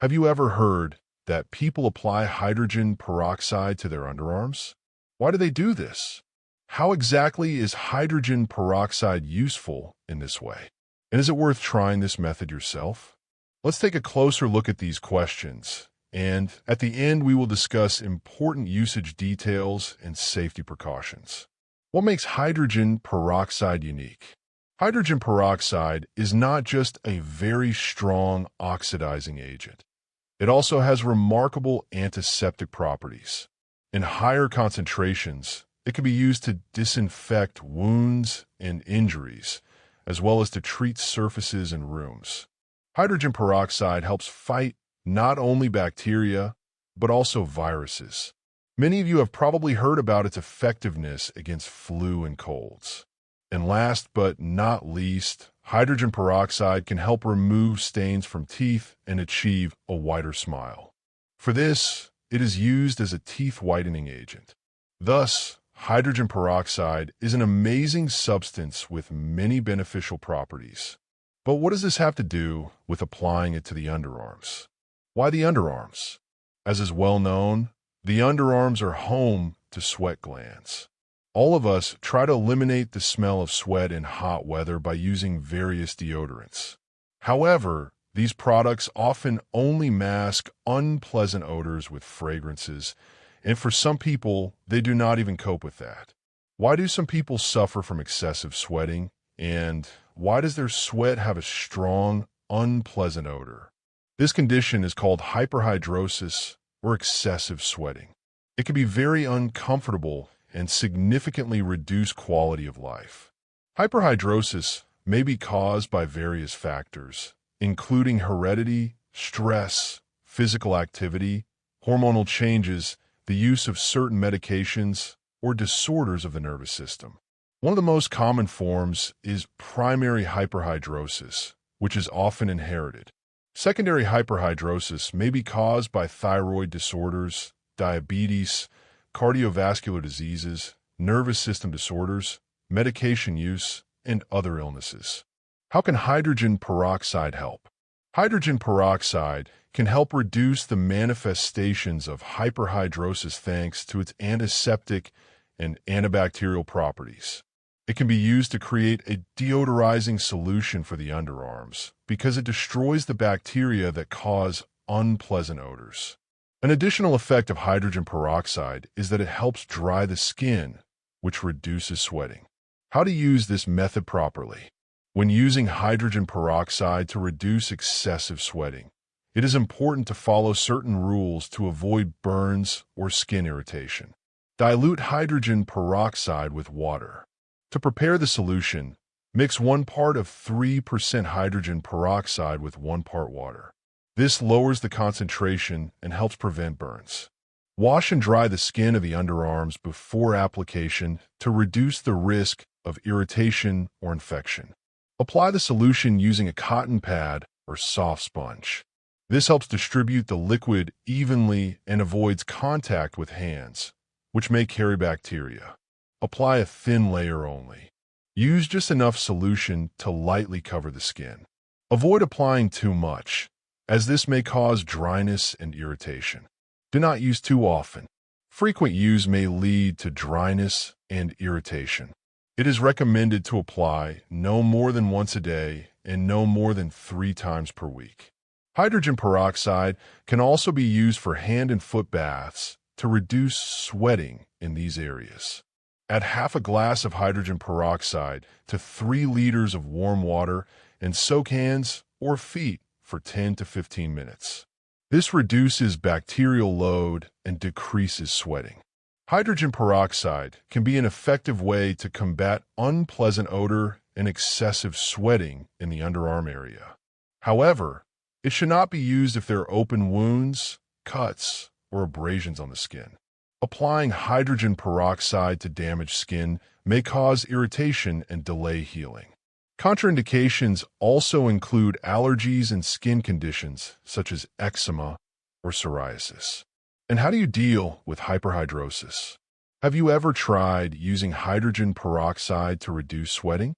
Have you ever heard that people apply hydrogen peroxide to their underarms? Why do they do this? How exactly is hydrogen peroxide useful in this way? And is it worth trying this method yourself? Let's take a closer look at these questions, and at the end we will discuss important usage details and safety precautions. What makes hydrogen peroxide unique? Hydrogen peroxide is not just a very strong oxidizing agent. It also has remarkable antiseptic properties. In higher concentrations, it can be used to disinfect wounds and injuries, as well as to treat surfaces in rooms. Hydrogen peroxide helps fight not only bacteria, but also viruses. Many of you have probably heard about its effectiveness against flu and colds. And last but not least, hydrogen peroxide can help remove stains from teeth and achieve a whiter smile. For this, it is used as a teeth whitening agent. Thus, hydrogen peroxide is an amazing substance with many beneficial properties. But what does this have to do with applying it to the underarms? Why the underarms? As is well known, the underarms are home to sweat glands. All of us try to eliminate the smell of sweat in hot weather by using various deodorants. However, these products often only mask unpleasant odors with fragrances, and for some people, they do not even cope with that. Why do some people suffer from excessive sweating, and why does their sweat have a strong, unpleasant odor? This condition is called hyperhidrosis or excessive sweating. It can be very uncomfortable and significantly reduce quality of life. Hyperhidrosis may be caused by various factors, including heredity, stress, physical activity, hormonal changes, the use of certain medications, or disorders of the nervous system. One of the most common forms is primary hyperhidrosis, which is often inherited. Secondary hyperhidrosis may be caused by thyroid disorders, diabetes, cardiovascular diseases, nervous system disorders, medication use, and other illnesses. How can hydrogen peroxide help? Hydrogen peroxide can help reduce the manifestations of hyperhidrosis thanks to its antiseptic and antibacterial properties. It can be used to create a deodorizing solution for the underarms because it destroys the bacteria that cause unpleasant odors. An additional effect of hydrogen peroxide is that it helps dry the skin, which reduces sweating. How to use this method properly? When using hydrogen peroxide to reduce excessive sweating, it is important to follow certain rules to avoid burns or skin irritation. Dilute hydrogen peroxide with water. To prepare the solution, mix 1 part of 3% hydrogen peroxide with 1 part water. This lowers the concentration and helps prevent burns. Wash and dry the skin of the underarms before application to reduce the risk of irritation or infection. Apply the solution using a cotton pad or soft sponge. This helps distribute the liquid evenly and avoids contact with hands, which may carry bacteria. Apply a thin layer only. Use just enough solution to lightly cover the skin. Avoid applying too much, as this may cause dryness and irritation. Do not use too often. Frequent use may lead to dryness and irritation. It is recommended to apply no more than once a day and no more than 3 times per week. Hydrogen peroxide can also be used for hand and foot baths to reduce sweating in these areas. Add half a glass of hydrogen peroxide to 3 liters of warm water and soak hands or feet for 10 to 15 minutes. This reduces bacterial load and decreases sweating. Hydrogen peroxide can be an effective way to combat unpleasant odor and excessive sweating in the underarm area. However, it should not be used if there are open wounds, cuts, or abrasions on the skin. Applying hydrogen peroxide to damaged skin may cause irritation and delay healing. Contraindications also include allergies and skin conditions such as eczema or psoriasis. And how do you deal with hyperhidrosis? Have you ever tried using hydrogen peroxide to reduce sweating?